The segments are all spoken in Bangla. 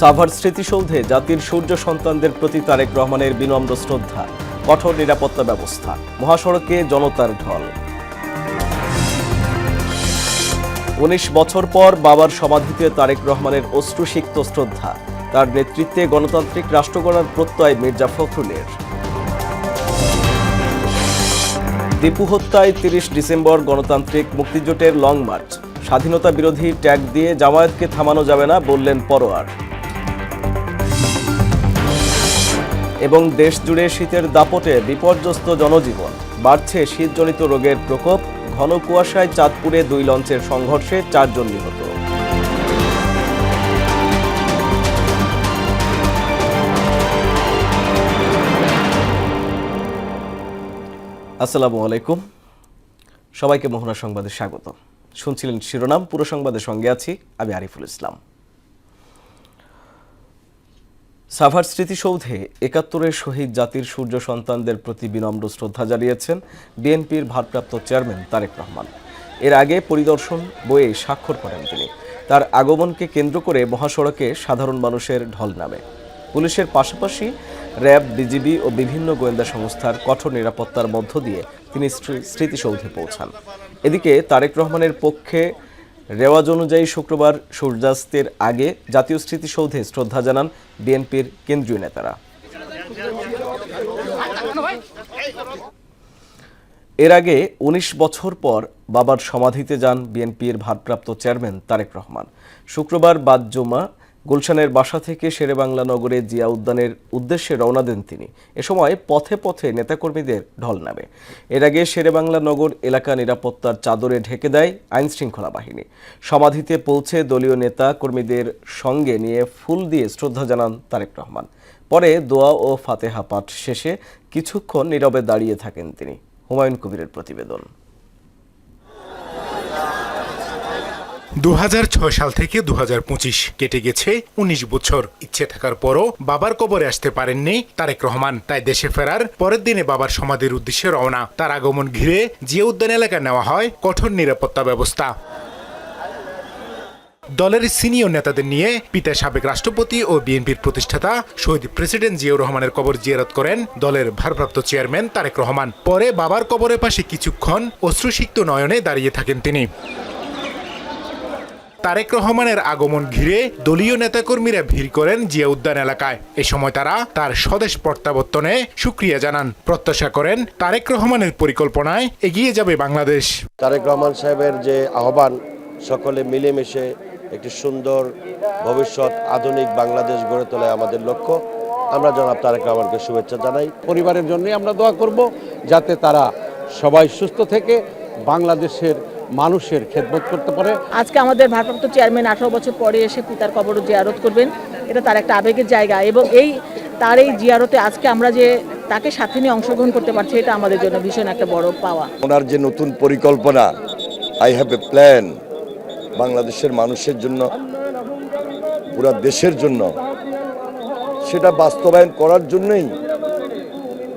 সাভার স্মৃতিসৌধে জাতির সূর্য সন্তানদের প্রতি তারেক রহমানের বিনম্র শ্রদ্ধা, কঠোর নিরাপত্তা ব্যবস্থা, মহাসড়কে জনতার ঢল। ১৯ বছর পর বাবার সমাধিতে তারেক রহমানের অশ্রুসিক্ত শ্রদ্ধা, তার নেতৃত্বে গণতান্ত্রিক রাষ্ট্র গড়ার প্রত্যয় মির্জা ফখরুলের। দীপু হত্যায় ৩০ ডিসেম্বর গণতান্ত্রিক মুক্তিজোটের লং মার্চ, স্বাধীনতা বিরোধী ট্যাগ দিয়ে জামায়াতকে থামানো যাবে না বললেন পরোয়ার। এবং দেশ জুড়ে শীতের দাপটে বিপর্যস্ত জনজীবন, বাড়ছে শীতজনিত রোগের প্রকোপ, ঘন কুয়াশায় চাঁদপুরে ২ লঞ্চের সংঘর্ষে ৪ জন নিহত। আসসালামু আলাইকুম, সবাইকে মোহনা সংবাদে স্বাগত। শুনছিলেন শিরোনাম, পুরো সংবাদের সঙ্গে আছি আমি আরিফুল ইসলাম। সাভার স্মৃতিসৌধে ৭১-এর শহীদ জাতির সূর্য সন্তানদের প্রতি বিনম্র শ্রদ্ধা জানিয়েছেন বিএনপির ভারপ্রাপ্ত চেয়ারম্যান তারেক রহমান। এর আগে পরিদর্শন বইয়ে স্বাক্ষর করেন তিনি। তার আগমনকে কেন্দ্র করে মহাসড়কে সাধারণ মানুষের ঢল নামে। পুলিশের পাশাপাশি র্যাব, বিজিবি ও বিভিন্ন গোয়েন্দা সংস্থার কঠোর নিরাপত্তার মধ্য দিয়ে তিনি স্মৃতিসৌধে পৌঁছান। এদিকে তারেক রহমানের পক্ষে রেওয়াজ অনুযায়ী শুক্রবার সূর্যাস্তের আগে জাতীয় স্মৃতিসৌধে শ্রদ্ধা জানান বিএনপির কেন্দ্রীয় নেতারা। এর আগে ১৯ বছর পর বাবার সমাধিতে যান বিএনপির ভারপ্রাপ্ত চেয়ারম্যান তারেক রহমান। শুক্রবার বাদ জুমা গুলশানের বাসা থেকে শেরেবাংলা নগরে জিয়া উদ্যানের উদ্দেশ্যে রওনা দেন তিনি। এ সময় পথে পথে নেতাকর্মীদের ঢল নামে। এর আগে শেরেবাংলা নগর এলাকা নিরাপত্তার চাদরে ঢেকে দেয় আইনশৃঙ্খলা বাহিনী। সমাধিতে পৌঁছে দলীয় নেতা কর্মীদের সঙ্গে নিয়ে ফুল দিয়ে শ্রদ্ধা জানান তারেক রহমান। পরে দোয়া ও ফাতেহা পাঠ শেষে কিছুক্ষণ নীরবে দাঁড়িয়ে থাকেন তিনি। হুমায়ুন কবিরের প্রতিবেদন। ২০০৬ সাল থেকে ২০২৫ কেটে গেছে ১৯ বছর। ইচ্ছে থাকার পরও বাবার কবরে আসতে পারেননি তারেক রহমান। তাই দেশে ফেরার পরের দিনে বাবার সমাধির উদ্দেশ্যে রওনা। তার আগমন ঘিরে জিয়া উদ্যান এলাকায় নেওয়া হয় কঠোর নিরাপত্তা ব্যবস্থা। দলের সিনিয়র নেতাদের নিয়ে পিতা সাবেক রাষ্ট্রপতি ও বিএনপির প্রতিষ্ঠাতা শহীদ প্রেসিডেন্ট জিয়াউর রহমানের কবর জিয়ারত করেন দলের ভারপ্রাপ্ত চেয়ারম্যান তারেক রহমান। পরে বাবার কবরের পাশে কিছুক্ষণ অশ্রুসিক্ত নয়নে দাঁড়িয়ে থাকেন তিনি। তারেক রহমানের আগমন ঘিরে দলীয় নেতাকর্মীরা ভিড় করেন জিয়া উদ্যান এলাকায়। এ সময় তারা তার স্বদেশ প্রত্যাবর্তনে শুকরিয়া জানান। প্রত্যাশা করেন তারেক রহমানের পরিকল্পনায় এগিয়ে যাবে বাংলাদেশ। তারেক রহমান সাহেবের যে আহ্বান, সকলে মিলেমিশে একটি সুন্দর ভবিষ্যৎ আধুনিক বাংলাদেশ গড়ে তোলা আমাদের লক্ষ্য। আমরা জনাব তারেক রহমানকে শুভেচ্ছা জানাই। পরিবারের জন্য আমরা দোয়া করব যাতে তারা সবাই সুস্থ থেকে বাংলাদেশের মানুষের খেদমত করতে পারে। আজকে আমাদের ভারপ্রাপ্ত চেয়ারম্যান 18 বছর পরে এসে পিতার কবর জিয়ারত করবেন, এটা তার একটা আবেগের জায়গা। এবং তার এই জিয়ারতে আজকে আমরা যে তাকে সাথে নিয়ে অংশগ্রহণ করতে পারছি, এটা আমাদের জন্য ভীষণ একটা বড় পাওয়া। ওনার যে নতুন পরিকল্পনা, আই হ্যাভ এ প্ল্যান, বাংলাদেশের মানুষের জন্য, পুরো দেশের জন্য, সেটা বাস্তবায়ন করার জন্যই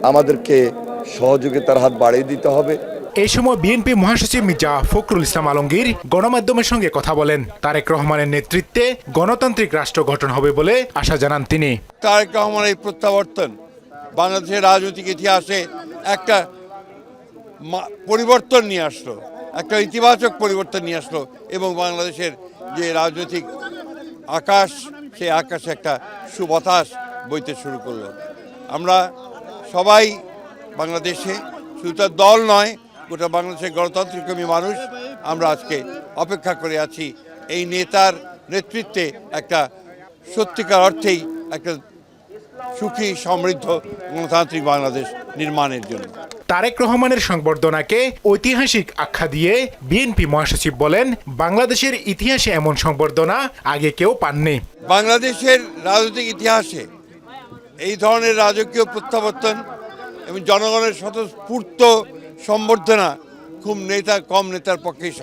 আমাদেরকে সহযোগিতার হাত বাড়িয়ে দিতে হবে। এই সময় বিএনপি মহাসচিব মির্জা ফখরুল ইসলাম আলমগীর গণমাধ্যমের সঙ্গে কথা বলেন। তারেক রহমানের নেতৃত্বে গণতান্ত্রিক রাষ্ট্র গঠন হবে বলে আশা জানান তিনি। তারেক রহমানের এই প্রত্যাবর্তন বাংলাদেশের রাজনৈতিক ইতিহাসে একটা পরিবর্তন নিয়ে আসলো, একটা ইতিবাচক পরিবর্তন নিয়ে আসলো এবং বাংলাদেশের যে রাজনৈতিক আকাশ, সেই আকাশে একটা সুবাতাস বইতে শুরু করলো। আমরা সবাই বাংলাদেশে, শুধু তার দল নয়, গোটা বাংলাদেশের গণতান্ত্রিক মানুষ আমরা আজকে অপেক্ষা করে আছি এই নেতার নেতৃত্বে একটা সত্যিকার অর্থেই একটা সুখী, সমৃদ্ধ গণতান্ত্রিক বাংলাদেশ নির্মাণের জন্য। তারেক রহমানের সংবর্ধনাকে ঐতিহাসিক আখ্যা দিয়ে বিএনপি মহাসচিব বলেন, বাংলাদেশের ইতিহাসে এমন সংবর্ধনা আগে কেউ পাননি। বাংলাদেশের রাজনৈতিক ইতিহাসে এই ধরনের রাজকীয় প্রত্যাবর্তন এবং জনগণের স্বতঃস্ফূর্ত সম্বর্ধনা খুব কম নেতার পক্ষেই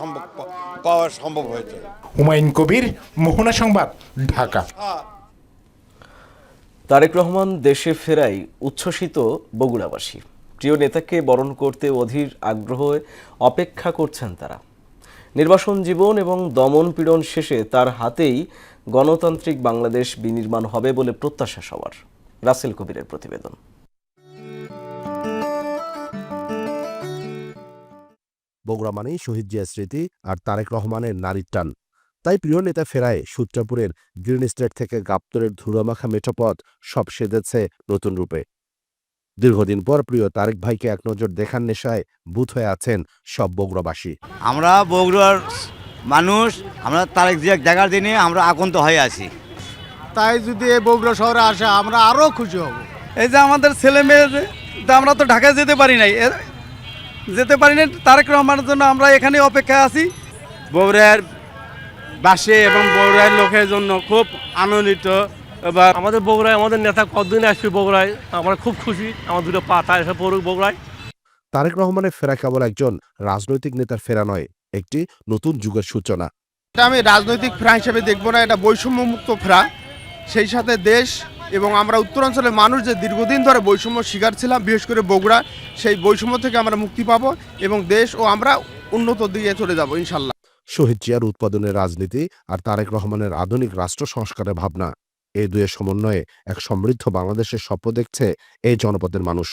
পাওয়া সম্ভব হয়েছে। হুমায়ুন কবির, মোহনা সংবাদ, ঢাকা। তারেক রহমান দেশে ফেরায় উচ্ছ্বসিত বগুড়াবাসী। প্রিয় নেতাকে বরণ করতে অধীর আগ্রহে অপেক্ষা করছেন তারা। নির্বাসন জীবন এবং দমন পীড়ন শেষে তার হাতেই গণতান্ত্রিক বাংলাদেশ বিনির্মাণ হবে বলে প্রত্যাশা সবার। রাসেল কবিরের প্রতিবেদন। বগুড়া মানেই শহীদ জিয়া স্মৃতি আর তারেক রহমানের নারীর টান। তাই প্রিয় নেতা ফেরায় সূত্রাপুরের গ্রিন এস্টেট থেকে গাবতলের ধুলোমাখা মেঠোপথ সব সেজেছে নতুন রূপে। দীর্ঘদিন পর প্রিয় তারেক ভাইকে এক নজর দেখার নেশায় বুঁদ হয়ে আছেন সব বগুড়াবাসী। আমরা বগুড়ার মানুষ, আমরা তারেক জিয়া দেখার দিনে আমরা আকন্ত হয়ে আছি। তাই যদি এই বগুড়া শহরে আসে আমরা আরও খুশি হব। এই যে আমাদের ছেলে মেয়ে, আমরা তো ঢাকায় যেতে পারি নাই, তারেক রহমানের জন্য আমরা এখানে অপেক্ষায় আছি। বগুড়ার বাসী এবং বগুড়ার লোকের জন্য খুব আনন্দিত। এবার আমাদের বগুড়ায় আমাদের নেতা কতদিন আসবে বগুড়ায়, আমরা খুব খুশি। আমার দুটো পা এসে পড়ুক বগুড়ায়। তারেক রহমানের ফেরা কেবল একজন রাজনৈতিক নেতার ফেরা নয়, একটি নতুন যুগের সূচনা। এটা আমি রাজনৈতিক ফেরা হিসেবে দেখব না, এটা বৈষম্যমুক্ত ফেরা। সেই সাথে দেশ এবং আমরা উত্তরাঞ্চলের মানুষ যে দীর্ঘদিন ধরে বৈষম্য শিকার ছিলাম, বিশেষ করে বগুড়া, সেই বৈষম্য থেকে আমরা মুক্তি পাবো এবং দেশ ও আমরা উন্নত দিকে চলে যাব ইনশাল্লাহ। শহীদ জিয়ার উৎপাদনের রাজনীতি আর তারেক রহমানের আধুনিক রাষ্ট্র সংস্কারের ভাবনা, এই দুয়ের সমন্বয়ে এক সমৃদ্ধ বাংলাদেশের স্বপ্ন দেখছে এই জনপদের মানুষ।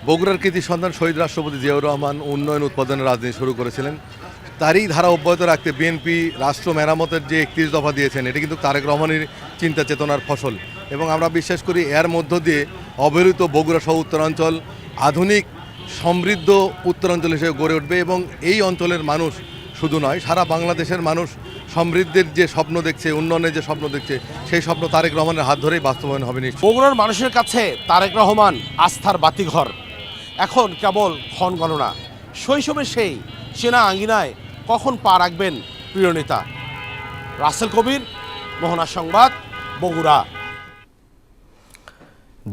বগুড়ার কৃতি সন্তান শহীদ রাষ্ট্রপতি জিয়াউর রহমান উন্নয়ন উৎপাদনের রাজনীতি শুরু করেছিলেন। তারই ধারা অব্যাহত রাখতে বিএনপি রাষ্ট্র মেরামতের যে 31 দফা দিয়েছেন, এটি কিন্তু তারেক রহমানের চিন্তা চেতনার ফসল এবং আমরা বিশ্বাস করি এর মধ্য দিয়ে অবহেলিত বগুড়া সহ উত্তরাঞ্চল আধুনিক সমৃদ্ধ উত্তরাঞ্চল হিসেবে গড়ে উঠবে এবং এই অঞ্চলের মানুষ শুধু নয়, সারা বাংলাদেশের মানুষ সমৃদ্ধির যে স্বপ্ন দেখছে, উন্নয়নের যে স্বপ্ন দেখছে, সেই স্বপ্ন তারেক রহমানের হাত ধরেই বাস্তবায়ন হবে নিশ্চয়। বগুড়ার মানুষের কাছে তারেক রহমান আস্থার বাতিঘর, এখন কেবল ক্ষণ গণনা। শৈশবে সেই সেনা আঙ্গিনায় কখন পা রাখবেন প্রিয় নেতা। রাসেল কবির, মোহনা সংবাদ, বগুড়া।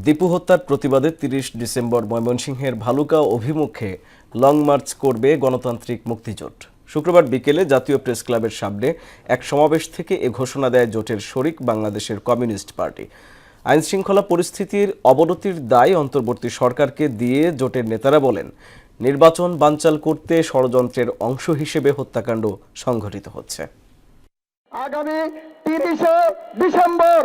দীপু হত্যার প্রতিবাদে 30 ডিসেম্বর ময়মনসিংহের ভালুকা অভিমুখে লং মার্চ করবে গণতান্ত্রিক মুক্তিজোট। শুক্রবার বিকেলে জাতীয় প্রেস ক্লাবের সামনে এক সমাবেশ থেকে এ ঘোষণা দেয় জোটের শরিক বাংলাদেশের কমিউনিস্ট পার্টি। আইনশৃঙ্খলা পরিস্থিতির অবনতির দায় অন্তর্বর্তী সরকারকে দিয়ে জোটের নেতারা বলেন, নির্বাচন বানচাল করতে ষড়যন্ত্রের অংশ হিসেবে হত্যাকাণ্ড সংঘটিত হচ্ছে। আগামী 30 ডিসেম্বর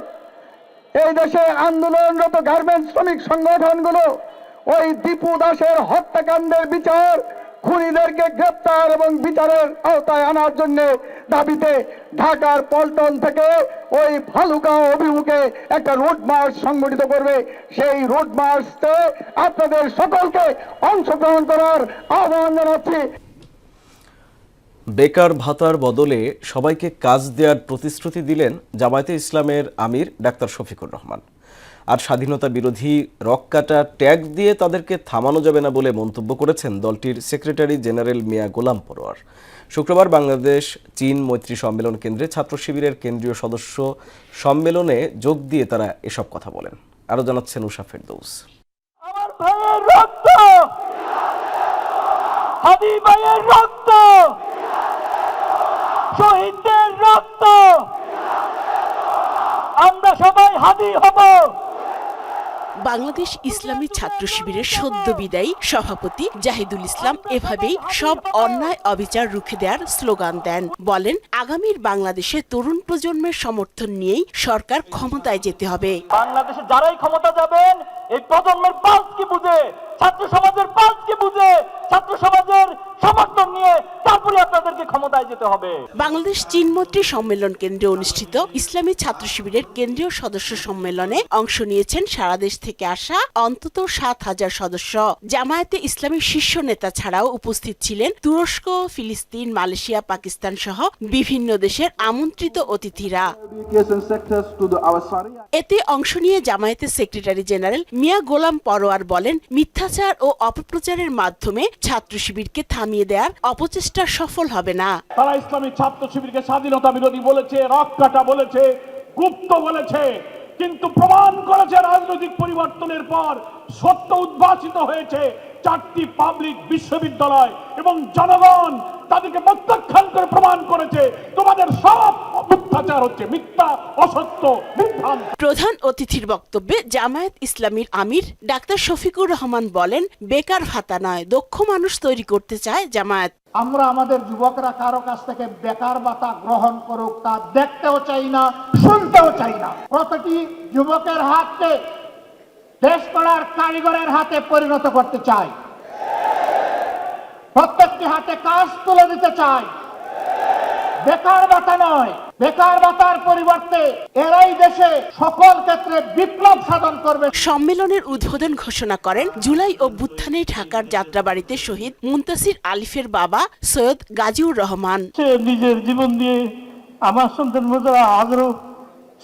এই দেশে আন্দোলনরত গার্মেন্টস শ্রমিক সংগঠনগুলো ওই দীপু দাসের হত্যাকাণ্ডের বিচার, খুনিদেরকে গ্রেপ্তার এবং বিচারের আওতায় আনার জন্য দাবিতে ঢাকার পল্টন থেকে ওই ভালুকা অভিমুখে একটা রোড মার্চ সংগঠিত করবে। সেই রোড মার্চে আপনাদের সকলকে অংশগ্রহণ করার আহ্বান জানাচ্ছি। বেকার ভাতার বদলে সবাইকে কাজ দেওয়ার প্রতিশ্রুতি দিলেন জামায়াতে ইসলামের আমির ডাক্তার শফিকুর রহমান। আর স্বাধীনতা বিরোধী রককাটা ট্যাগ দিয়ে তাদেরকে থামানো যাবে না বলে মন্তব্য করেছেন দলটির সেক্রেটারি জেনারেল মিয়া গোলাম পরোয়ার। শুক্রবার বাংলাদেশ চীন মৈত্রী সম্মেলন কেন্দ্রে ছাত্র শিবিরের কেন্দ্রীয় সদস্য সম্মেলনে যোগ দিয়ে তারা এসব কথা বলেন। আরো জানাচ্ছেন উষা ফেরদৌস। আমার ভাইয়ের রক্ত, হাদি ভাইয়ের রক্ত, শহীদদের রক্ত, আমরা সবাই হাদি হব। বাংলাদেশ ইসলামী ছাত্র শিবিরের সদ্য বিদায়ী সভাপতি জাহিদুল ইসলাম এভাবেই সব অন্যায় অবিচার রুখে দেওয়ার স্লোগান দেন। বলেন, আগামীর বাংলাদেশে তরুণ প্রজন্মের সমর্থন নিয়েই সরকার ক্ষমতায় যেতে হবে। বাংলাদেশে যারাই ক্ষমতা যাবেন এই প্রজন্মের পালসকে বুঝে, ছাত্র সমাজের পালসকে বুঝে, ছাত্র সমাজের সমর্থন নিয়ে তারপরে আপনাদেরকে ক্ষমতায় যেতে হবে। বাংলাদেশ চীন মৈত্রী সম্মেলন কেন্দ্রে অনুষ্ঠিত ইসলামী ছাত্র শিবিরের কেন্দ্রীয় সদস্য সম্মেলনে অংশ নিয়েছেন সারা দেশ থেকে আসা অন্তত 7,000 সদস্য। জামায়াতে ইসলামী শীর্ষ নেতা ছাড়াও উপস্থিত ছিলেন তুরস্ক, ফিলিস্তিন, মালয়েশিয়া, পাকিস্তান সহ বিভিন্ন দেশের আমন্ত্রিত অতিথিরা। এতে অংশ নিয়ে জামায়াতের সেক্রেটারি জেনারেল মিয়া গোলাম পরোয়ার বলেন, মিথ্যাচার ও অপপ্রচারের মাধ্যমে ছাত্র শিবিরকে থামিয়ে দেওয়ার অপচেষ্টা সফল হবে না। তারা ইসলামী ছাত্র শিবিরকে স্বাধীনতা বিরোধী বলেছে, রককাটা বলেছে, গুপ্ত বলেছে, কিন্তু প্রমাণ করেছে রাজনৈতিক পরিবর্তনের পর সত্য উদ্ভাসিত হয়েছে। 4টি পাবলিক বিশ্ববিদ্যালয় এবং জনগণ তাদেরকে প্রত্যাখ্যান করে প্রমাণ করেছে তোমাদের সব মিথ্যাচার মিথ্যাচার হচ্ছে, মিথ্যা, অসত্য, বিভ্রান্ত। প্রধান অতিথির বক্তব্যে জামায়াত ইসলামীর আমির ডাক্তার শফিকুর রহমান বলেন, বেকার ভাতা নয়, দক্ষ মানুষ তৈরি করতে চায় জামায়াত। আমরা আমাদের যুবকরা কারো কাছ থেকে বেকার ভাতা গ্রহণ করুক তা দেখতেও চাই না, শুনতেও চাই না। প্রতিটি যুবকের হাতকে দেশ গড়ার কারিগরের হাতে পরিণত করতে চাই, প্রত্যেকটি হাতে কাজ তুলে দিতে চাই। বেকার ভাতা নয়, বেকার ভাতার পরিবর্তে এরাই দেশে সকল ক্ষেত্রে বিপ্লব সাধন করবে। সম্মেলনের উদ্বোধন ঘোষণা করেন জুলাই অভ্যুত্থানে ঢাকার যাত্রাবাড়িতে শহীদ মুনতাসির আলিফের বাবা সৈয়দ গাজীউর রহমান। সে নিজের জীবন দিয়ে আমার সন্তান মোজারা আগ্রহ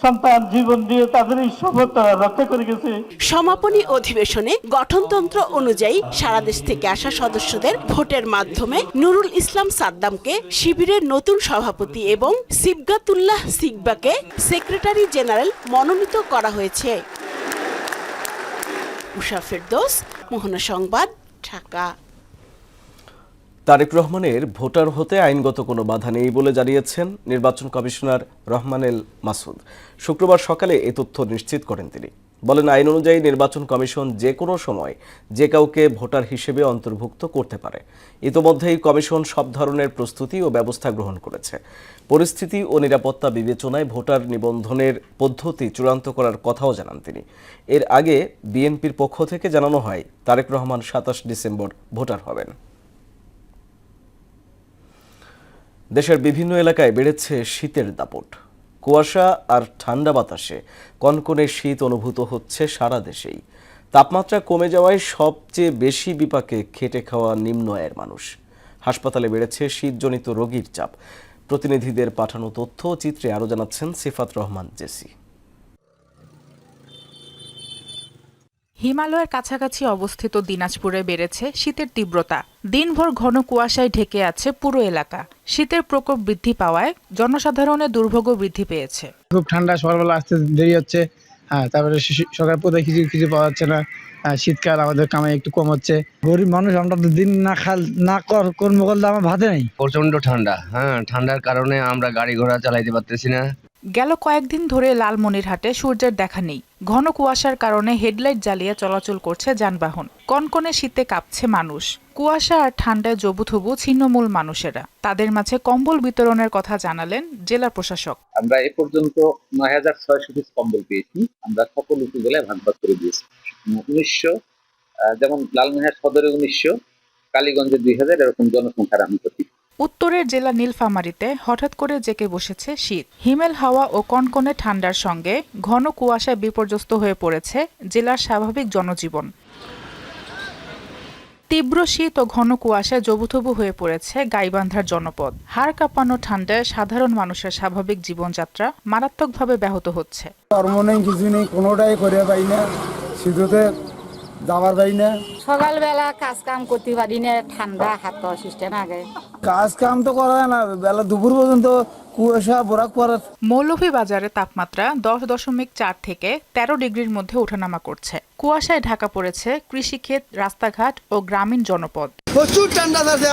সন্তান জীবন দিয়ে তাদের এই সফলতা রক্ষা করে গেছে। সমাপনী অধিবেশনে গঠনতন্ত্র অনুযায়ী সারা দেশ থেকে আসা সদস্যদের ভোটের মাধ্যমে নুরুল ইসলাম সাদ্দামকে শিবিরের নতুন সভাপতি এবং সিবগাতুল্লাহ সিকবাকে সেক্রেটারি জেনারেল মনোনীত করা হয়েছে। উষা ফেরদৌস, মোহনা সংবাদ, ঢাকা। তারেক রহমানের ভোটার হতে আইনগত কোনো বাধা নেই বলে জানিয়েছেন নির্বাচন কমিশনার রহমানেল মাসুদ। শুক্রবার সকালে এই তথ্য নিশ্চিত করেন তিনি। বলেন, আইন অনুযায়ী নির্বাচন কমিশন যে কোনো সময় যে কাউকে ভোটার হিসেবে অন্তর্ভুক্ত করতে পারে। ইতোমধ্যেই কমিশন সব ধরনের প্রস্তুতি ও ব্যবস্থা গ্রহণ করেছে। পরিস্থিতি ও নিরাপত্তা বিবেচনায় ভোটার নিবন্ধনের পদ্ধতি চূড়ান্ত করার কথাও জানান তিনি। এর আগে বিএনপির পক্ষ থেকে জানানো হয় তারেক রহমান 27 ডিসেম্বর ভোটার হবেন। দেশের বিভিন্ন এলাকায় বেড়েছে শীতের দাপট। কুয়াশা আর ঠান্ডা বাতাসে কনকনে শীত অনুভূত হচ্ছে সারা দেশেই। তাপমাত্রা কমে যাওয়ায় সবচেয়ে বেশি বিপাকে খেটে খাওয়া নিম্ন আয়ের মানুষ। হাসপাতালে বেড়েছে শীতজনিত রোগীর চাপ। প্রতিনিধিদের পাঠানো তথ্য ও চিত্রে আরও জানাচ্ছেন সিফাত রহমান জেসি। হিমালয়ের কাছাকাছি অবস্থিত দিনাজপুরে বেড়েছে শীতের তীব্রতা। দিনভর ঘন কুয়াশায় ঢেকে আছে পুরো এলাকা। শীতের প্রকোপ বৃদ্ধি পাওয়ায় জনসাধারণের দুর্ভোগ বৃদ্ধি পেয়েছে। খুব ঠান্ডা, সকালবেলা আসতে দেরি হচ্ছে। তারপরে সকাল পথে কিছু পাওয়া যাচ্ছে না। শীতকাল, আমাদের কামাই একটু কম হচ্ছে। গরিব মানুষ, আমরা তো দিন না কর্ম করলে আমার ভাতে নেই। প্রচন্ড ঠান্ডা, ঠান্ডার কারণে আমরা গাড়ি ঘোড়া চালাইতে পারতেছি না। গেল কয়েকদিন ধরে লালমনিরহাটে সূর্যের দেখা নেই। ঘন কুয়াশার কারণে হেডলাইট জ্বালিয়ে চলাচল করছে যানবাহন। কনকনে শীতে কাঁপছে মানুষ। কুয়াশা আর ঠান্ডায় জবুথবু ছিন্নমূল মানুষেরা। তাদের মাঝে কম্বল বিতরণের কথা জানালেন জেলা প্রশাসক। আমরা এ পর্যন্ত ৯,৬০০ পিস কম্বল পেয়েছি। আমরা সকল উপজেলায় ভাগ করে দিয়েছি। ১৯০০, যেমন লালমনিরহাট সদরে ১৯০০, কালীগঞ্জে ২,০০০, এরকম জনসংখ্যার আমি প্রতি। উত্তরের জেলা নীলফামারীতে হঠাৎ করে জেঁকে বসেছে শীত। হিমেল হাওয়া ও কনকনে ঠান্ডার সঙ্গে ঘন কুয়াশায় বিপর্যস্ত হয়ে পড়েছে জেলার স্বাভাবিক জনজীবন। তীব্র শীত ও ঘন কুয়াশায় জবুথবু হয়ে পড়েছে গাইবান্ধার জনপদ। হাড় কাঁপানো ঠান্ডায় সাধারণ মানুষের স্বাভাবিক জীবনযাত্রা মারাত্মকভাবে ব্যাহত হচ্ছে। কর্ম নেই, কিছু নেই, কোনোটাই করে পাই না। শীততে যাবার পাই না। সকালবেলা কাজ কাম করতে পারি না, ঠান্ডা হাত সিস্টেম আগে। কাজ কাম তো করা না, বেলা দুপুর পর্যন্ত কুয়াশা বরাক পড়া। মৌলভীবাজারে তাপমাত্রা 10.4 থেকে 13 ডিগ্রির মধ্যে ওঠানামা করছে। কুয়াশায় ঢাকা পড়েছে কৃষিক্ষেত, রাস্তাঘাট ও গ্রামীণ জনপদ। প্রচুর ঠান্ডা আছে,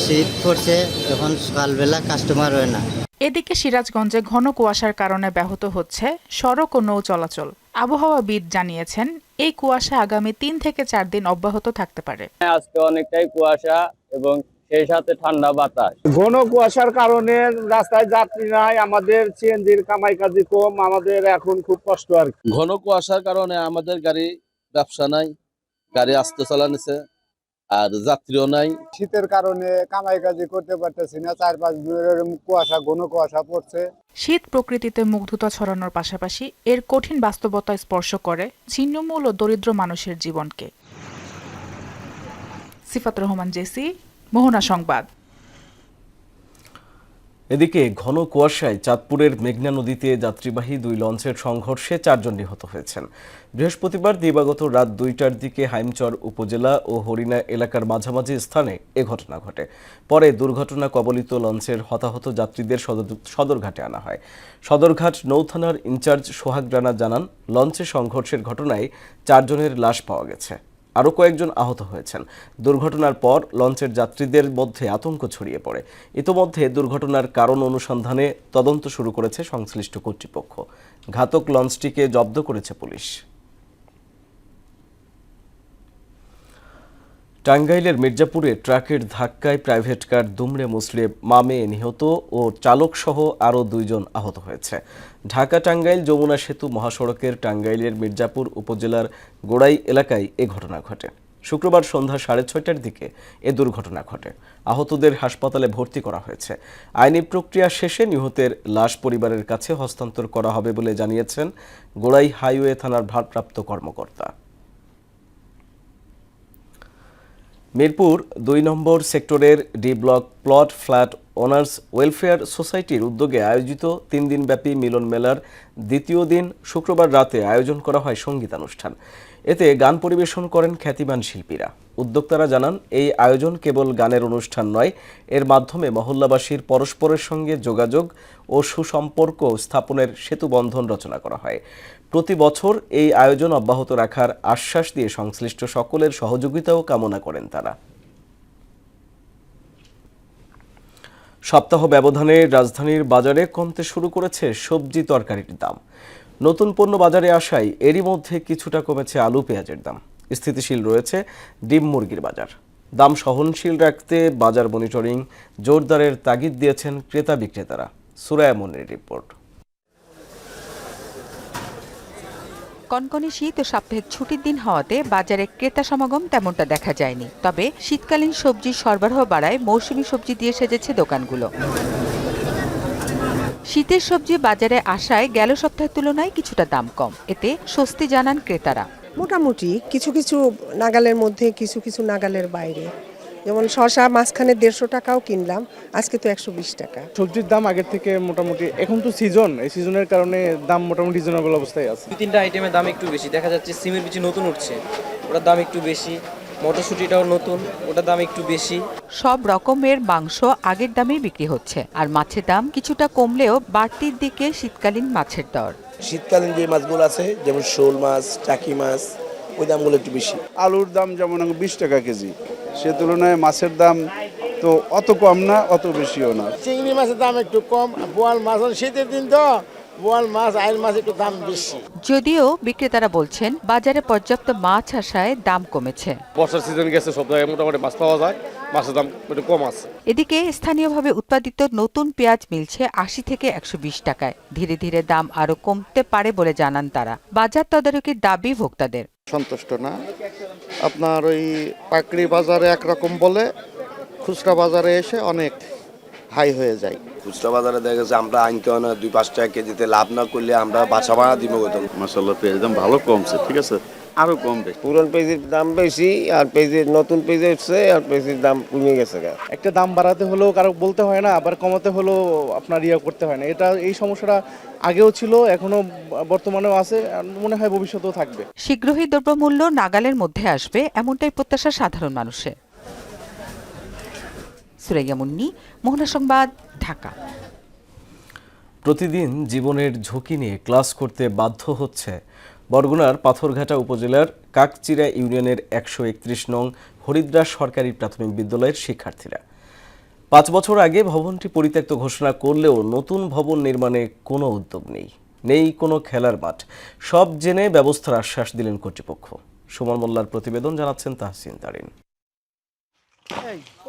শীত পড়ছে, এখন সকালবেলা কাস্টমার হয় না। এদিকে সিরাজগঞ্জে ঘন কুয়াশার কারণে ব্যাহত হচ্ছে সড়ক ও নৌ চলাচল। আবহাওয়াবিদ জানিয়েছেন, এই কুয়াশা আগামী 3 থেকে 4 দিন অব্যাহত থাকতে পারে। আজকে অনেকটাই কুয়াশা এবং সেই সাথে ঠান্ডা বাতাস। ঘন কুয়াশার কারণে রাস্তায় যাত্রী নাই, আমাদের সিএনজির কামাই কাজে কম, আমাদের এখন খুব কষ্ট আর কি। ঘন কুয়াশার কারণে আমাদের গাড়ি ব্যবসা নাই, গাড়ি আসতে চালাচ্ছে আর যাত্রীও নাই। শীতের কারণে কামাই কাজে করতে পারতেছি না। 4-5 দিনের কুয়াশা, ঘন কুয়াশা পড়ছে। শীত প্রকৃতিতে মুগ্ধতা ছড়ানোর পাশাপাশি এর কঠিন বাস্তবতা স্পর্শ করে ছিন্নমূল ও দরিদ্র মানুষের জীবনকে। সিফাত রহমান জেসি, মোহনা সংবাদ। এদিকে ঘন কুয়াশায় চাঁদপুরের মেঘনা নদীতে যাত্রীবাহী 2 লঞ্চের সংঘর্ষে 4 জন নিহত হয়েছেন। বৃহস্পতিবার দিবাগত রাত 2টার দিকে হাইমচর উপজেলা ও হরিণা এলাকার মাঝামাঝি স্থানে এ ঘটনা ঘটে। পরে দুর্ঘটনা কবলিত লঞ্চের হতাহত যাত্রীদের সদরঘাটে আনা হয়। সদরঘাট নৌথানার ইনচার্জ সোহাগ রানা জানান, লঞ্চে সংঘর্ষের ঘটনায় 4 জনের লাশ পাওয়া গেছে। আরও কয়েকজন আহত হয়েছেন। দুর্ঘটনার পর লঞ্চের যাত্রীদের মধ্যে আতঙ্ক ছড়িয়ে পড়ে। ইতোমধ্যে দুর্ঘটনার কারণ অনুসন্ধানে তদন্ত শুরু করেছে সংশ্লিষ্ট কর্তৃপক্ষ। ঘাতক লঞ্চটিকে জব্দ করেছে পুলিশ। টাঙ্গাইলের মির্জাপুরে ট্রাকের ধাক্কায় প্রাইভেট কার দুমড়ে মুচড়ে মা মেয়ে নিহত ও চালকসহ আরও 2 জন আহত হয়েছে। ঢাকা টাঙ্গাইল যমুনা সেতু মহাসড়কের টাঙ্গাইলের মির্জাপুর উপজেলার গোড়াই এলাকায় এ ঘটনা ঘটে। শুক্রবার সন্ধ্যা 6:30টার দিকে এ দুর্ঘটনা ঘটে। আহতদের হাসপাতালে ভর্তি করা হয়েছে। আইনি প্রক্রিয়া শেষে নিহতের লাশ পরিবারের কাছে হস্তান্তর করা হবে বলে জানিয়েছেন গোড়াই হাইওয়ে থানার ভারপ্রাপ্ত কর্মকর্তা। মিরপুর 2 নম্বর সেক্টরের D block plot flat owners welfare সোসাইটির উদ্যোগে আয়োজিত 3 দিনব্যাপী মিলন মেলার দ্বিতীয় দিন শুক্রবার রাতে আয়োজন করা হয় সঙ্গীতানুষ্ঠান। এতে গান পরিবেশন করেন খ্যাতিমান শিল্পীরা। উদ্যোক্তারা জানান, এই আয়োজন কেবল গানের অনুষ্ঠান নয়, এর মাধ্যমে মহল্লাবাসীর পরস্পরের সঙ্গে যোগাযোগ ও সুসম্পর্ক স্থাপনের সেতুবন্ধন রচনা করা হয়। প্রতি বছর এই আয়োজন অব্যাহত রাখার আশ্বাস দিয়ে সংশ্লিষ্ট সকলের সহযোগিতাও কামনা করেন তারা। সপ্তাহ ব্যবধানে রাজধানীর বাজারে কমতে শুরু করেছে সবজি তরকারির দাম। নতুন পণ্য বাজারে আসায় এরই মধ্যে কিছুটা কমেছে আলু পেঁয়াজের দাম। স্থিতিশীল রয়েছে ডিম মুরগির বাজার। দাম সহনশীল রাখতে বাজার মনিটরিং জোরদারের তাগিদ দিয়েছেন ক্রেতা বিক্রেতারা। সুরায়া মনির রিপোর্ট। কনকনে শীত ও সাপ্তাহিক ছুটির দিন হওয়াতে বাজারে ক্রেতা সমাগম তেমনটা দেখা যায়নি। তবে শীতকালীন সবজির সরবরাহ বাড়ায় মৌসুমী সবজি দিয়ে সেজেছে দোকানগুলো। শীতের সবজি বাজারে আসায় গেল সপ্তাহের তুলনায় কিছুটা দাম কম। এতে স্বস্তি জানান ক্রেতারা। মোটামুটি কিছু কিছু নাগালের মধ্যে, কিছু কিছু নাগালের বাইরে। যেমন শসা মাঝখানে 150 টাকাও কিনলাম, আজকে তো 120 টাকা। সবজির দাম আগের থেকে মোটামুটি, এখন তো সিজন, এই সিজনের কারণে দাম মোটামুটি রিজনেবল অবস্থায় আছে। 2-3টা আইটেমের দাম একটু বেশি দেখা যাচ্ছে। সিমের বিচি নতুন উঠছে, ওটার দাম একটু বেশি। মটরশুঁটিটাও নতুন, ওটার দাম একটু বেশি। সব রকমের মাংস আগের দামেই বিক্রি হচ্ছে। আর মাছের দাম কিছুটা কমলেও বাড়তির দিকে শীতকালীন মাছের দর। শীতকালীন যে মাছগুলো আছে, যেমন শোল মাছ, টাকি মাছ, ওই দামগুলো একটু বেশি। আলুর দাম যেমন 20 টাকা কেজি, সে তুলনায় মাছের দাম তো অত কম না, অত বেশিও না। চিংড়ি মাছের দাম একটু কম, বোয়াল মাছ শীতের দিন তো বোয়াল মাছ, আইল মাছ একটু দাম বেশি। যদিও বিক্রেতারা বলছেন বাজারে পর্যাপ্ত মাছ আসায় দাম কমেছে। বর্ষার সিজন গেছে, সব জায়গায় মোটামুটি মাছ পাওয়া যায়, মাছের দাম একটু কম আছে। এদিকে স্থানীয়ভাবে উৎপাদিত নতুন পেঁয়াজ মিলছে 80 থেকে 120 টাকায়। ধীরে ধীরে দাম আরো কমতে পারে বলে জানান তারা। বাজার তদারকির দাবি ভোক্তাদের। সন্তুষ্ট না, আপনার ওই পাইকারি বাজারে একরকম বলে, খুচরা বাজারে এসে অনেক হাই হয়ে যায়। খুচরা বাজারে দেখা গেছে আমরা আনতে হয় না, 2-5 টাকা কেজিতে লাভ না করলে আমরা বাসা ভাড়া দিব কত। মাশাআল্লাহ পেঁয়াজের দাম ভালো কমছে, ঠিক আছে, আরো কমবে। পুরান পেঁয়াজের দাম বেশি, আর পেঁয়াজের নতুন পেঁয়াজ উঠছে, আর পেঁয়াজের দাম কমে গেছে। একটা দাম বাড়াতে হলেও কারো বলতে হয় না, আবার কমাতে হলেও আপনার করতে হয় না। এই সমস্যাটা আগেও ছিল, এখনো বর্তমানেও আছে, মনে হয় ভবিষ্যতেও থাকবে। শীঘ্রই দ্রব্যমূল্য নাগালের মধ্যে আসবে, এমনটাই প্রত্যাশা সাধারণ মানুষের। সুরাইয়া মুন্নি, মোহনা সংবাদ, ঢাকা। প্রতিদিন জীবনের ঝুঁকি নিয়ে ক্লাস করতে বাধ্য হচ্ছে বরগুনার পাথরঘাটা উপজেলার কাকচিরা ইউনিয়নের 131 নং হরিদ্রাস সরকারি প্রাথমিক বিদ্যালয়ের শিক্ষার্থীরা। 5 বছর আগে ভবনটি পরিত্যক্ত ঘোষণা করলেও নতুন ভবন নির্মাণে কোনো উদ্যোগ নেই কোনো খেলার মাঠ। সব জেনে ব্যবস্থার আশ্বাস দিলেন কর্তৃপক্ষ। সুমন মোল্লার প্রতিবেদন, জানাচ্ছেন তাহসিন তারিন।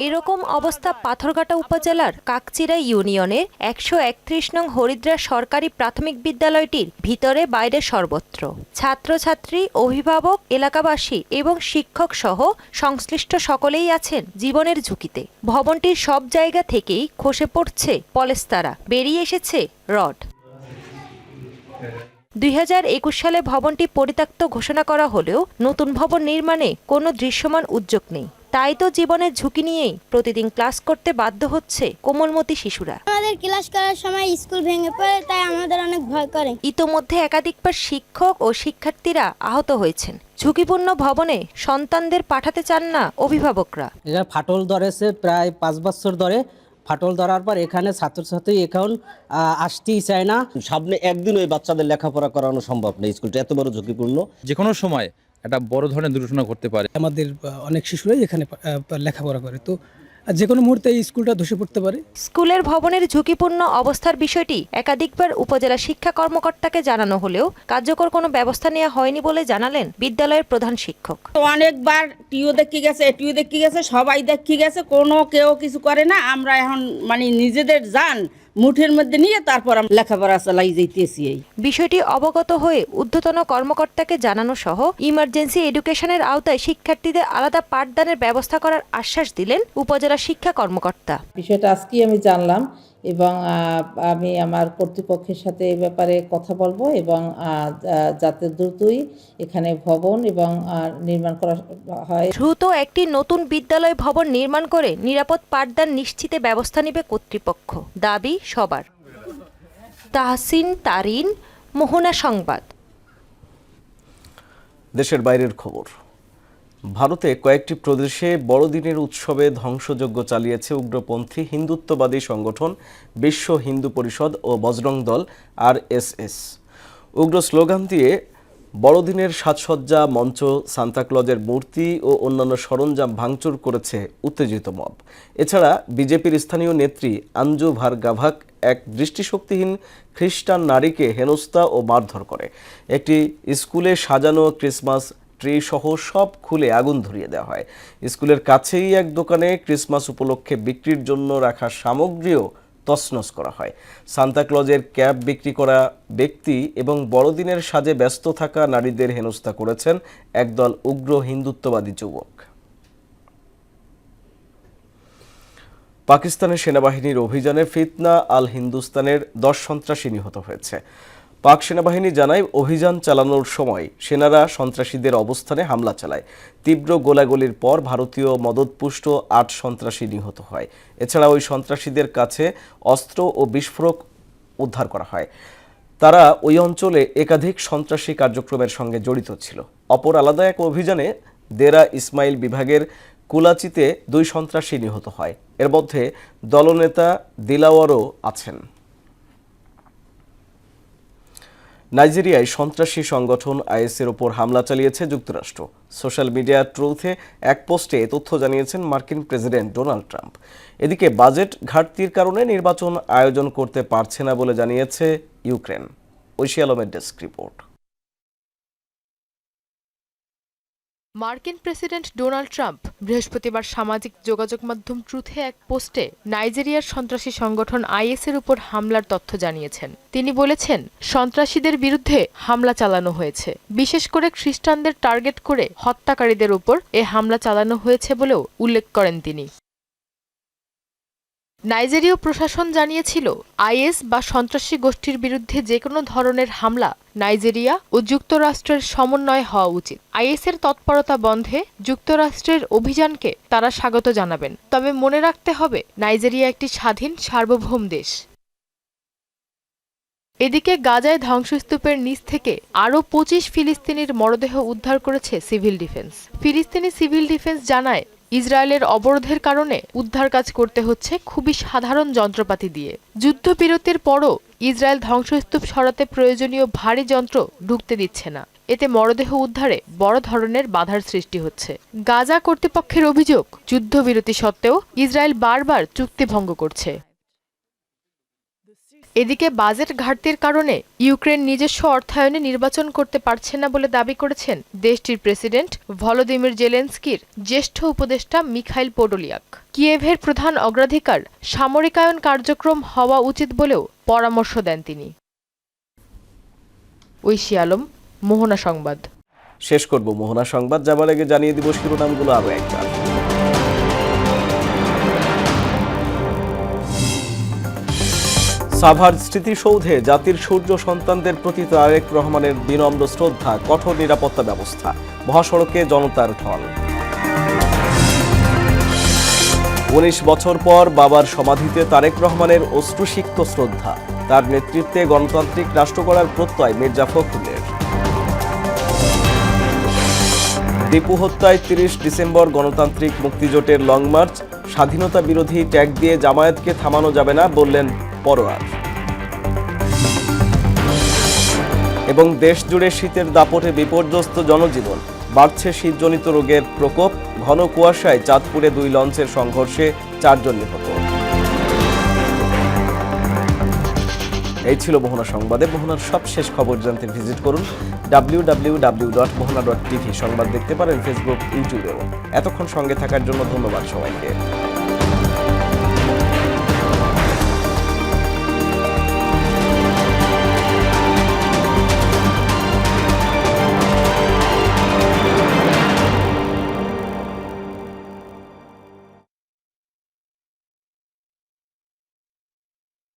এরকম অবস্থা পাথরঘাটা উপজেলার কাকচিরা ইউনিয়নের 131 নং হরিদ্রাস সরকারি প্রাথমিক বিদ্যালয়টির ভিতরে বাইরে সর্বত্র ছাত্রছাত্রী, অভিভাবক, এলাকাবাসী এবং শিক্ষক সহ সংশ্লিষ্ট সকলেই আছেন জীবনের ঝুঁকিতে। ভবনটির সব জায়গা থেকেই খসে পড়ছে পলেস্তারা, বেরিয়ে এসেছে রড। 2021 সালে ভবনটি পরিত্যক্ত ঘোষণা করা হলেও নতুন ভবন নির্মাণে কোনো দৃশ্যমান উদ্যোগ নেই। তাই তো জীবনের ঝুঁকি নিয়েই প্রতিদিন ক্লাস করতে বাধ্য হচ্ছে কোমলমতি শিশুরা। আমাদের ক্লাস করার সময় স্কুল ভেঙে পড়ে, তাই আমাদের অনেক ভয় করে। ইতোমধ্যে একাধিকবার শিক্ষক ও শিক্ষার্থীরা আহত হয়েছেন। ঝুঁকিপূর্ণ ভবনে সন্তানদের পাঠাতে চান না অভিভাবকরা। এটা ফাটল ধরেছে প্রায় 5 বছর ধরে। ফাটল ধরার পর এখানে ছাত্রছাত্রী এখন আসতেই চায় না। সামনে একদিন ওই বাচ্চাদের লেখাপড়া করানো সম্ভব না, স্কুলটা এত বড় ঝুঁকিপূর্ণ। যে কোনো সময় একটা বড় ধরনের দুর্ঘটনা ঘটতে পারে। আমাদের অনেক শিশুরাই এখানে লেখাপড়া করে, তো যে কোনো মুহূর্তে এই স্কুলটা ধসে পড়তে পারে। স্কুলের ভবনের ঝুঁকিপূর্ণ অবস্থার বিষয়টি একাধিকবার উপজেলা শিক্ষা কর্মকর্তাকে জানানো হলেও কার্যকর কোনো ব্যবস্থা নেওয়া হয়নি বলে জানালেন বিদ্যালয়ের প্রধান শিক্ষক। অনেকবার টিও দেখি গেছে সবাই দেখি গেছে, কোনো কেউ কিছু করে না। আমরা এখন মানে নিজেদের জান মুঠের মধ্যে নিয়ে তারপর আমরা লেখাপড়া চালাই যাইতেছি। বিষয়টি অবগত হয়ে ঊর্ধ্বতন কর্মকর্তাকে জানানো সহ ইমার্জেন্সি এডুকেশনের আওতায় শিক্ষার্থীদের আলাদা পাঠদানের ব্যবস্থা করার আশ্বাস দিলেন উপজেলা শিক্ষা কর্মকর্তা। বিষয়টা আজকেই আমি জানলাম এবং আমি আমার কর্তৃপক্ষের সাথে এই ব্যাপারে কথা বলবো এবং যাতে দ্রুতই এখানে ভবন এবং নির্মাণ করা হয়। দ্রুত একটি নতুন বিদ্যালয় ভবন নির্মাণ করে নিরাপদ পাঠদান নিশ্চিতে ব্যবস্থা নেবে কর্তৃপক্ষ, দাবি সবার। তাহসিন তারিন, মোহনা সংবাদ। দেশের বাইরের খবর। ভারতে কয়েকটি প্রদেশে বড়দিনের উৎসবে ধ্বংসযজ্ঞ চালিয়েছে উগ্রপন্থী হিন্দুত্ববাদী সংগঠন বিশ্ব হিন্দু পরিষদ ও বজরং দল RSS। উগ্র স্লোগান দিয়ে বড়দিনের সাজসজ্জা, মঞ্চ, সান্তাক্লজের মূর্তি ও অন্যান্য সরঞ্জাম ভাঙচুর করেছে উত্তেজিত মব। এছাড়া বিজেপির স্থানীয় নেত্রী আঞ্জু ভার্গাভাক এক দৃষ্টিশক্তিহীন খ্রিস্টান নারীকে হেনস্থা ও মারধর করে। একটি স্কুলে সাজানো ক্রিসমাস ট্রি সহ সব খুলে আগুন ধরিয়ে দেওয়া হয়। স্কুলের কাছেই এক দোকানে ক্রিসমাস উপলক্ষে বিক্রির জন্য রাখা সামগ্রীও তছনছ করা হয়। সান্তাক্লজের ক্যাপ বিক্রি করা ব্যক্তি এবং বড়দিনের সাজে ব্যস্ত থাকা নারীদের হেনস্থা করেছেন একদল উগ্র হিন্দুত্ববাদী যুবক। পাকিস্তানের সেনাবাহিনীর অভিযানে ফিতনা আল হিন্দুস্তানের 10 সন্ত্রাসী নিহত হয়েছে। পাক সেনাবাহিনী জানায়, অভিযান চালানোর সময় সেনারা সন্ত্রাসীদের অবস্থানে হামলা চালায়। তীব্র গোলাগুলির পর ভারতীয় মদতপুষ্ট 8 সন্ত্রাসী নিহত হয়। এছাড়া ওই সন্ত্রাসীদের কাছে অস্ত্র ও বিস্ফোরক উদ্ধার করা হয়। তারা ওই অঞ্চলে একাধিক সন্ত্রাসী কার্যক্রমের সঙ্গে জড়িত ছিল। অপর আলাদা এক অভিযানে দেরা ইসমাইল বিভাগের কুলাচিতে 2 সন্ত্রাসী নিহত হয়। এর মধ্যে দলনেতা দিলাওয়ারও আছেন। নাইজেরিয়ায় সন্ত্রাসী সংগঠন আইএসের ওপর হামলা চালিয়েছে যুক্তরাষ্ট্র। সোশ্যাল মিডিয়া ট্রুথে এক পোস্টে এ তথ্য জানিয়েছেন মার্কিন প্রেসিডেন্ট ডোনাল্ড ট্রাম্প। এদিকে বাজেট ঘাটতির কারণে নির্বাচন আয়োজন করতে পারছে না বলে জানিয়েছে ইউক্রেন। ঐশী আলমের ডেস্ক রিপোর্ট। মার্কিন প্রেসিডেন্ট ডোনাল্ড ট্রাম্প বৃহস্পতিবার সামাজিক যোগাযোগ মাধ্যম ট্রুথে এক পোস্টে নাইজেরিয়ার সন্ত্রাসী সংগঠন আইএসের উপর হামলার তথ্য জানিয়েছেন। তিনি বলেছেন, সন্ত্রাসীদের বিরুদ্ধে হামলা চালানো হয়েছে, বিশেষ করে খ্রিস্টানদের টার্গেট করে হত্যাকারীদের উপর এ হামলা চালানো হয়েছে বলেও উল্লেখ করেন তিনি। নাইজেরীয় প্রশাসন জানিয়েছিল, আইএস বা সন্ত্রাসী গোষ্ঠীর বিরুদ্ধে যে কোনো ধরনের হামলা নাইজেরিয়া ও যুক্তরাষ্ট্রের সমন্বয় হওয়া উচিত। আইএসের তৎপরতা বন্ধে যুক্তরাষ্ট্রের অভিযানকে তারা স্বাগত জানাবেন, তবে মনে রাখতে হবে নাইজেরিয়া একটি স্বাধীন সার্বভৌম দেশ। এদিকে গাজায় ধ্বংসস্তূপের নিচ থেকে আরও 25 ফিলিস্তিনির মরদেহ উদ্ধার করেছে সিভিল ডিফেন্স। ফিলিস্তিনি সিভিল ডিফেন্স জানায়, ইসরায়েলের অবরোধের কারণে উদ্ধার কাজ করতে হচ্ছে খুবই সাধারণ যন্ত্রপাতি দিয়ে। যুদ্ধবিরতির পরও ইসরায়েল ধ্বংসস্তূপ সরাতে প্রয়োজনীয় ভারী যন্ত্র ঢুকতে দিচ্ছে না। এতে মরদেহ উদ্ধারে বড় ধরনের বাধার সৃষ্টি হচ্ছে। গাজা কর্তৃপক্ষের অভিযোগ, যুদ্ধবিরতি সত্ত্বেও ইসরায়েল বারবার চুক্তি ভঙ্গ করছে। এদিকে বাজেট ঘাটতির কারণে ইউক্রেন নিজস্ব অর্থায়নে নির্বাচন করতে পারছে না বলে দাবি করেছেন দেশটির প্রেসিডেন্ট ভলোদিমির জেলেনস্কির জ্যেষ্ঠ উপদেষ্টা মিখাইল পোডোলিয়াক। কিয়েভের প্রধান অগ্রাধিকার সামরিকায়ন কার্যক্রম হওয়া উচিত বলেও পরামর্শ দেন তিনি। ঐশী আলম, মোহনা সংবাদ। শেষ করব মোহনা সংবাদ যাবার আগে জানিয়ে দিব শিরোনামগুলো আরও একবার। সাভার স্মৃতিসৌধে জাতির সূর্য সন্তানদের প্রতি তারেক রহমানের বিনম্র শ্রদ্ধা, কঠোর নিরাপত্তা ব্যবস্থা, মহাসড়কে জনতার ঢল। 19 বছর পর বাবার সমাধিতে তারেক রহমানের অশ্রুসিক্ত শ্রদ্ধা, তার নেতৃত্বে গণতান্ত্রিক রাষ্ট্র গড়ার প্রত্যয় মির্জা ফখরুলের। দীপু হত্যায় 30 ডিসেম্বর গণতান্ত্রিক মুক্তিজোটের লং মার্চ, স্বাধীনতা বিরোধী ট্যাগ দিয়ে জামায়াতকে থামানো যাবে না বললেন পরোয়ার। এবং দেশ জুড়ে শীতের দাপটে বিপর্যস্ত জনজীবন, বাড়ছে শীতজনিত রোগের প্রকোপ, ঘন কুয়াশায় চাঁদপুরে 2 লঞ্চের সংঘর্ষে 4 জন নিহত। এই ছিল মোহনা সংবাদে। মোহনার সবশেষ খবর জানতে ভিজিট করুন www.mohana.tv। সংবাদ দেখতে পারেন ফেসবুক, ইউটিউবেও। এতক্ষণ সঙ্গে থাকার জন্য ধন্যবাদ সবাইকে।